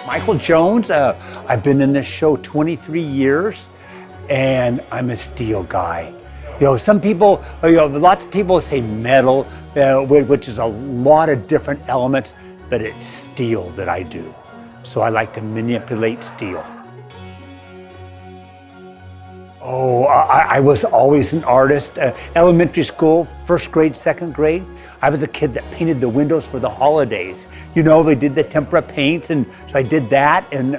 Michael Jones. I've been in this show 23 years, and I'm a steel guy. You know, some people, lots of people say metal, which is a lot of different elements, but it's steel that I do. So I like to manipulate steel. Oh, I was always an artist. Elementary school, first grade, second grade, I was a kid that painted the windows for the holidays. You know, we did the tempera paints, and so I did that. And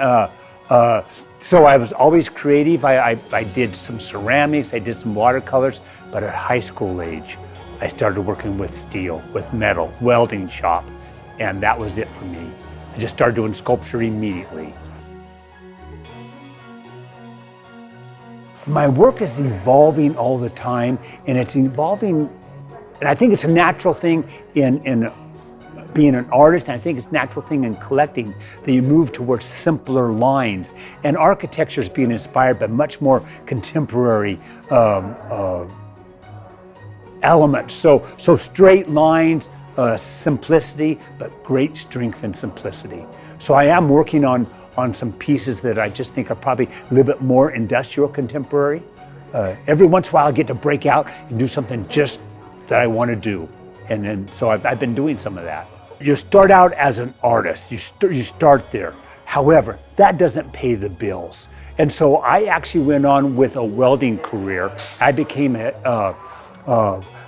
so I was always creative. I did some ceramics, I did some watercolors, but at high school age, I started working with steel, with metal, welding shop, and that was it for me. I just started doing sculpture immediately. My work is evolving all the time, and it's evolving, and I think it's a natural thing in being an artist, and I think it's a natural thing in collecting that you move towards simpler lines. And architecture is being inspired by much more contemporary elements. So straight lines, simplicity, but great strength and simplicity. So I am working on some pieces that I just think are probably a little bit more industrial contemporary. Every once in a while I get to break out and do something just that I want to do. And so I've been doing some of that. You start out as an artist, you start there. However, that doesn't pay the bills. And so I actually went on with a welding career. I became a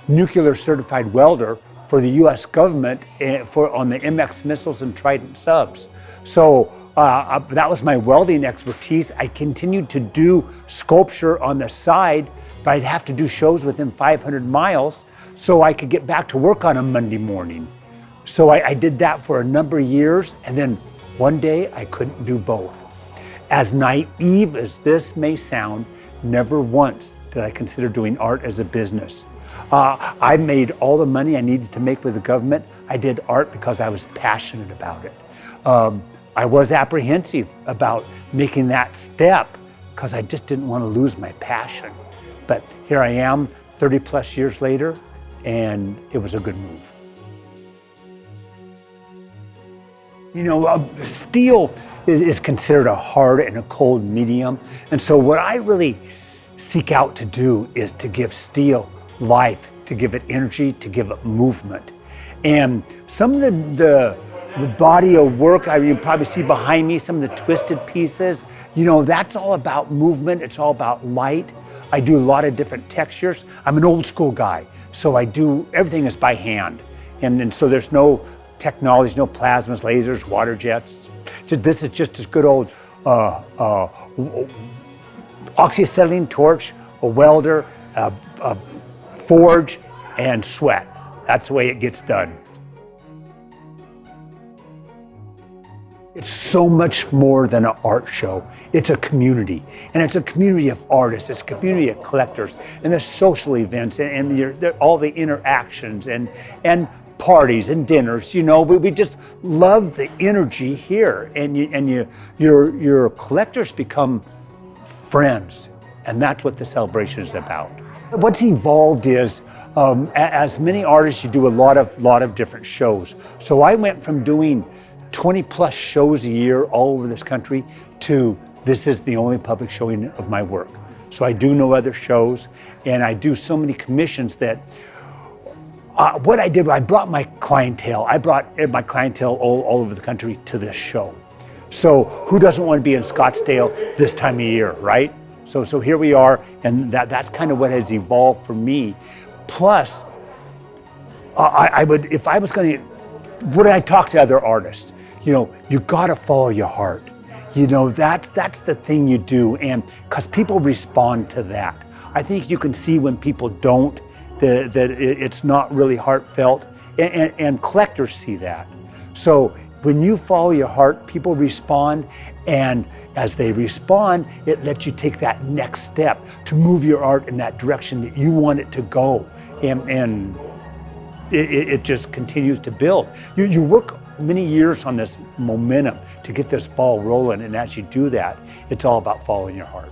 nuclear certified welder for the US government on the MX missiles and Trident subs. So that was my welding expertise. I continued to do sculpture on the side, but I'd have to do shows within 500 miles so I could get back to work on a Monday morning. So I did that for a number of years, and then one day I couldn't do both. As naive as this may sound, never once did I consider doing art as a business. I made all the money I needed to make with the government. I did art because I was passionate about it. I was apprehensive about making that step because I just didn't want to lose my passion. But here I am 30 plus years later, and it was a good move. You know, steel is considered a hard and a cold medium. And so what I really seek out to do is to give steel life, to give it energy, to give it movement. And some of the body of work you probably see behind me, some of the twisted pieces, you know, that's all about movement, it's all about light. I do a lot of different textures. I'm an old school guy, so everything is by hand. And so there's no technology, no plasmas, lasers, water jets. This is just this good old oxyacetylene torch, a welder, a forge, and sweat. That's the way it gets done. It's so much more than an art show. It's a community, and it's a community of artists, it's a community of collectors, and there's social events, and all the interactions, and parties and dinners. You know, we just love the energy here, and your collectors become friends, and that's what the celebration is about. What's evolved is, as many artists, you do a lot of different shows. So I went from doing 20 plus shows a year all over this country to this is the only public showing of my work. So I do no other shows, and I do so many commissions that what I did, I brought my clientele. I brought my clientele all over the country to this show. So who doesn't want to be in Scottsdale this time of year, right? So here we are, and that's kind of what has evolved for me. Plus, if I was going to, when I talk to other artists, you know, you got to follow your heart. You know, that's the thing you do, and because people respond to that. I think you can see when people don't, that it's not really heartfelt, and collectors see that. So when you follow your heart, people respond, and as they respond, it lets you take that next step to move your art in that direction that you want it to go, and it just continues to build. You work many years on this momentum to get this ball rolling, and as you do that, it's all about following your heart.